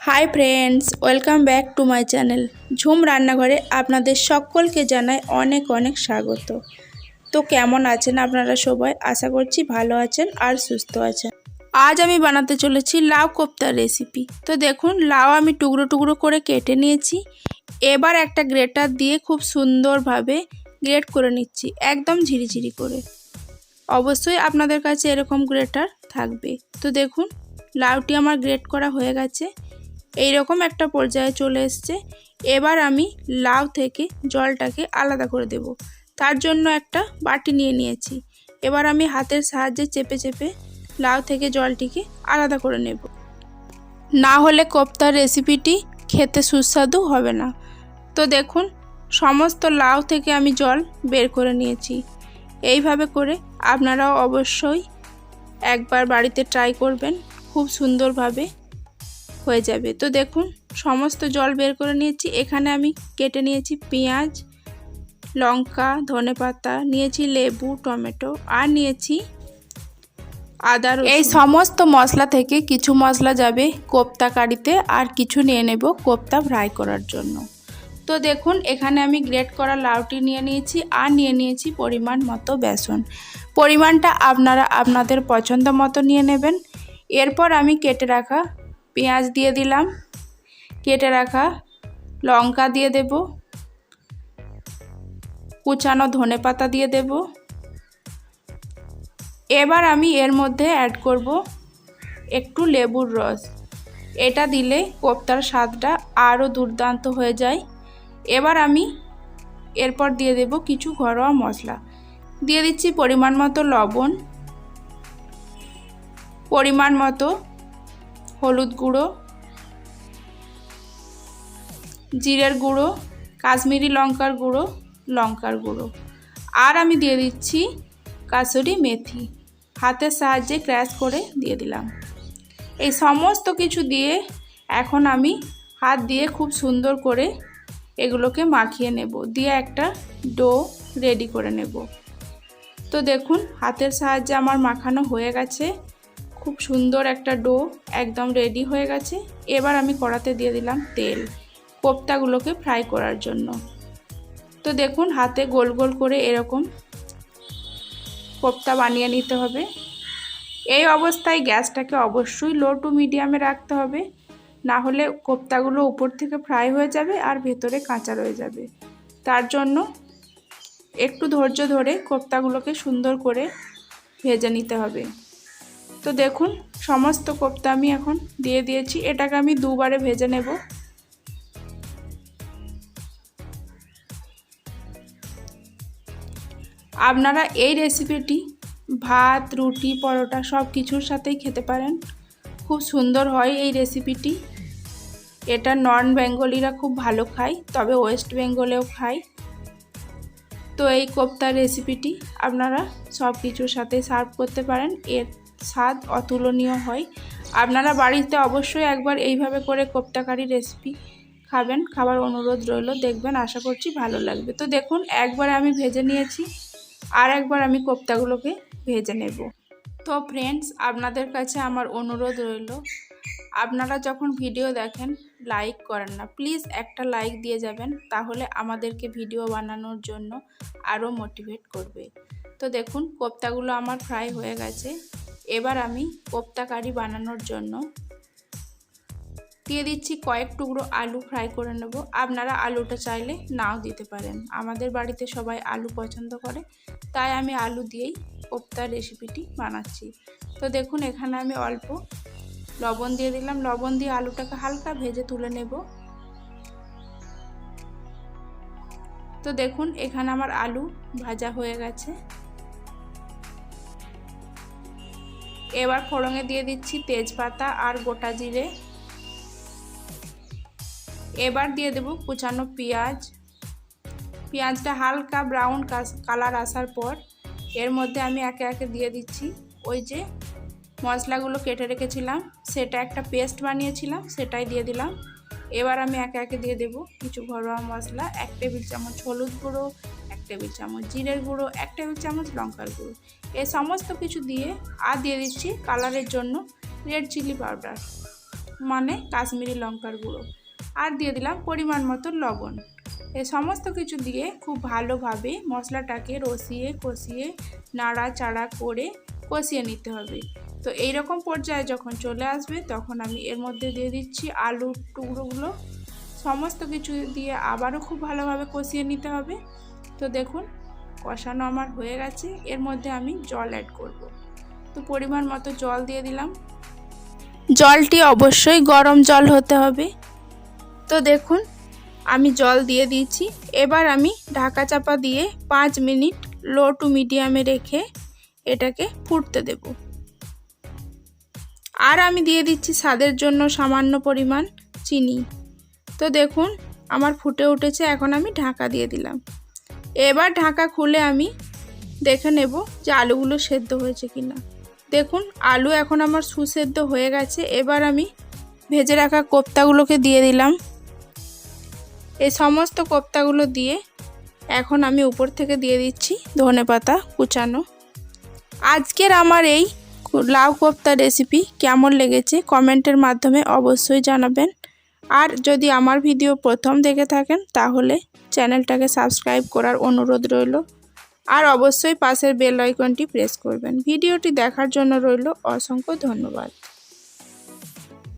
High friends, welcome back to my channel Jhum রান্নাঘরে আপনাদের সকলকে জানাই অনেক অনেক স্বাগত। তো কেমন আছেন আপনারা সবাই? আশা করছি ভালো আছেন আর সুস্থ আছেন। আজ আমি বানাতে চলেছি লাউ কোপ্তার রেসিপি। তো দেখুন, লাউ আমি টুকরো টুকরো করে কেটে নিয়েছি। এবার একটা গ্রেটার দিয়ে খুব সুন্দরভাবে গ্রেট করে নিচ্ছি, একদম ঝিরিঝিরি করে। অবশ্যই আপনাদের কাছে এরকম গ্রেটার থাকবে। তো দেখুন, লাউটি আমার গ্রেট করা হয়ে গেছে, এইরকম একটা পর্যায়ে চলে এসছে। এবার আমি লাউ থেকে জলটাকে আলাদা করে দেব। তার জন্য একটা বাটি নিয়ে নিয়েছি। এবার আমি হাতের সাহায্যে চেপে চেপে লাউ থেকে জলটিকে আলাদা করে নেব, না হলে কোপ্তার রেসিপিটি খেতে সুস্বাদু হবে না। তো দেখুন, সমস্ত লাউ থেকে আমি জল বের করে নিয়েছি। এইভাবে করে আপনারাও অবশ্যই একবার বাড়িতে ট্রাই করবেন, খুব সুন্দরভাবে হয়ে যাবে। তো দেখুন, সমস্ত জল বের করে নিয়েছি। এখানে আমি কেটে নিয়েছি পেঁয়াজ, লঙ্কা, ধনেপাতা, নিয়েছি লেবু, টমেটো আর নিয়েছি আদা রসুন। এই সমস্ত মশলা থেকে কিছু মশলা যাবে কোপ্তা কারিতে, আর কিছু নিয়ে নেব কোপ্তা ফ্রাই করার জন্য। তো দেখুন, এখানে আমি গ্রেট করা লাউটি নিয়ে নিয়েছি আর নিয়ে নিয়েছি পরিমাণ মতো বেসন। পরিমাণটা আপনারা আপনাদের পছন্দ মতো নিয়ে নেবেন। এরপর আমি কেটে রাখা পেঁয়াজ দিয়ে দিলাম, কেটে রাখা লঙ্কা দিয়ে দেব, কুচানো ধনেপাতা দিয়ে দেব। এবার আমি এর মধ্যে অ্যাড করব একটু লেবুর রস। এটা দিলে কোপ্তার স্বাদটা আরও দুর্দান্ত হয়ে যায়। এবার আমি এরপর দিয়ে দেব কিছু ঘরোয়া মশলা। দিয়ে দিচ্ছি পরিমাণ মতো লবণ, পরিমাণ মতো হলুদ গুঁড়ো, জিরের গুঁড়ো, কাশ্মীরি লঙ্কার গুঁড়ো, লঙ্কার গুঁড়ো, আর আমি দিয়ে দিচ্ছি কাসুরি মেথি। হাতের সাহায্যে ক্র্যাশ করে দিয়ে দিলাম। এই সমস্ত কিছু দিয়ে এখন আমি হাত দিয়ে খুব সুন্দর করে এগুলোকে মাখিয়ে নেব, দিয়ে একটা ডো রেডি করে নেব। তো দেখুন, হাতের সাহায্যে আমার মাখানো হয়ে গেছে। খুব সুন্দর একটা ডো একদম রেডি হয়ে গেছে। এবার আমি কড়াতে দিয়ে দিলাম তেল কোপ্তাগুলোকে ফ্রাই করার জন্য। তো দেখুন, হাতে গোল গোল করে এরকম কোপ্তা বানিয়ে নিতে হবে। এই অবস্থায় গ্যাসটাকে অবশ্যই লো টু মিডিয়ামে রাখতে হবে, না হলে কোপ্তাগুলো উপর থেকে ফ্রাই হয়ে যাবে আর ভেতরে কাঁচা রয়ে যাবে। তার জন্য একটু ধৈর্য ধরে কোপ্তাগুলোকে সুন্দর করে ভেজে নিতে হবে। তো দেখুন, সমস্ত কোপ্তা আমি এখন দিয়ে দিয়েছি। এটাকে আমি দুবারে ভেজে নেব। আপনারা এই রেসিপিটি ভাত, রুটি, পরোটা সব কিছুর সাথেই খেতে পারেন। খুব সুন্দর হয় এই রেসিপিটি। এটা নন বেঙ্গলিরা খুব ভালো খায়, তবে ওয়েস্ট বেঙ্গলেও খায়। তো এই কোপ্তার রেসিপিটি আপনারা সব কিছুর সাথে সার্ভ করতে পারেন, এর স্বাদ অতুলনীয় হয়। আপনারা বাড়িতে অবশ্যই একবার এইভাবে করে কোপ্তা কারি রেসিপি খাবেন, খাবার অনুরোধ রইল। দেখবেন, আশা করছি ভালো লাগবে। তো দেখুন, একবার আমি ভেজে নিয়েছি, আর একবার আমি কোপ্তাগুলোকে ভেজে নেব। তো ফ্রেন্ডস, আপনাদের কাছে আমার অনুরোধ রইল, আপনারা যখন ভিডিও দেখেন লাইক করেন না, প্লিজ একটা লাইক দিয়ে যাবেন, তাহলে আমাদেরকে ভিডিও বানানোর জন্য আরও মোটিভেট করবে। তো দেখুন, কোপ্তাগুলো আমার ফ্রাই হয়ে গেছে। এবার আমি কোপ্তা কারি বানানোর জন্য দিয়ে দিচ্ছি কয়েক টুকরো আলু ফ্রাই করে নেব। আপনারা আলুটা চাইলে নাও দিতে পারেন। আমাদের বাড়িতে সবাই আলু পছন্দ করে, তাই আমি আলু দিয়েই কোপ্তার রেসিপিটি বানাচ্ছি। তো দেখুন, এখানে আমি অল্প লবণ দিয়ে দিলাম। লবণ দিয়ে আলুটাকে হালকা ভেজে তুলে নেব। তো দেখুন, এখানে আমার আলু ভাজা হয়ে গেছে। এবার ফোড়নে দিয়ে দিচ্ছি তেজপাতা আর গোটা জিরে। এবার দিয়ে দেব কুচানো পেঁয়াজ। পেঁয়াজটা হালকা ব্রাউন কালার আসার পর এর মধ্যে আমি একে একে দিয়ে দিচ্ছি ওই যে মশলাগুলো কেটে রেখেছিলাম, সেটা একটা পেস্ট বানিয়েছিলাম, সেটাই দিয়ে দিলাম। এবার আমি একে একে দিয়ে দেব কিছু ঘরোয়া মশলা। 1 টেবিল চামচ হলুদ গুঁড়ো, 1 টেবিল চামচ জিরের গুঁড়ো, 1 টেবিল চামচ লঙ্কার গুঁড়ো। এই সমস্ত কিছু দিয়ে আর দিয়ে দিচ্ছি কালারের জন্য রেড চিলি পাউডার। মানে কাশ্মীরি লঙ্কার গুঁড়ো, আর দিয়ে দিলাম পরিমাণ মতো লবণ। এই সমস্ত কিছু দিয়ে খুব ভালোভাবে মশলাটাকে কষিয়ে নাড়াচাড়া করে কষিয়ে নিতে হবে। তো এইরকম পর্যায়ে যখন চলে আসবে তখন আমি এর মধ্যে দিয়ে দিচ্ছি আলুর টুকরোগুলো। সমস্ত কিছু দিয়ে আবারও খুব ভালোভাবে কষিয়ে নিতে হবে। তো দেখুন কষানো আমার হয়ে গেছে, এর মধ্যে আমি জল অ্যাড করব। তো পরিমাণ মতো জল দিয়ে দিলাম। জলটি অবশ্যই গরম জল হতে হবে। তো দেখুন আমি জল দিয়ে দিয়েছি। এবার আমি ঢাকা চাপা দিয়ে 5 মিনিট লো টু মিডিয়ামে রেখে এটাকে ফুটতে দেব। আর আমি দিয়ে দিচ্ছি স্বাদের জন্য সামান্য পরিমাণ চিনি। তো দেখুন আমার ফুটে উঠেছে, এখন আমি ঢাকা দিয়ে দিলাম। এবার ঢাকা খুলে আমি দেখে নেব যে আলুগুলো সেদ্ধ হয়েছে কিনা। দেখুন আলু এখন আমার সুসেদ্ধ হয়ে গেছে। এবার আমি ভেজে রাখা কোপ্তাগুলোকে দিয়ে দিলাম। এই সমস্ত কোপ্তাগুলো দিয়ে এখন আমি উপর থেকে দিয়ে দিচ্ছি ধনেপাতা কুচানো। আজকের আমার এই লাউ কোপ্তা রেসিপি কেমন লেগেছে কমেন্টের মাধ্যমে অবশ্যই জানাবেন। আর যদি আমার ভিডিও প্রথম দেখে থাকেন তাহলে চ্যানেলটাকে সাবস্ক্রাইব করার অনুরোধ রইল। আর অবশ্যই পাশের বেল আইকনটি প্রেস করবেন। ভিডিওটি দেখার জন্য রইল অসংখ্য ধন্যবাদ।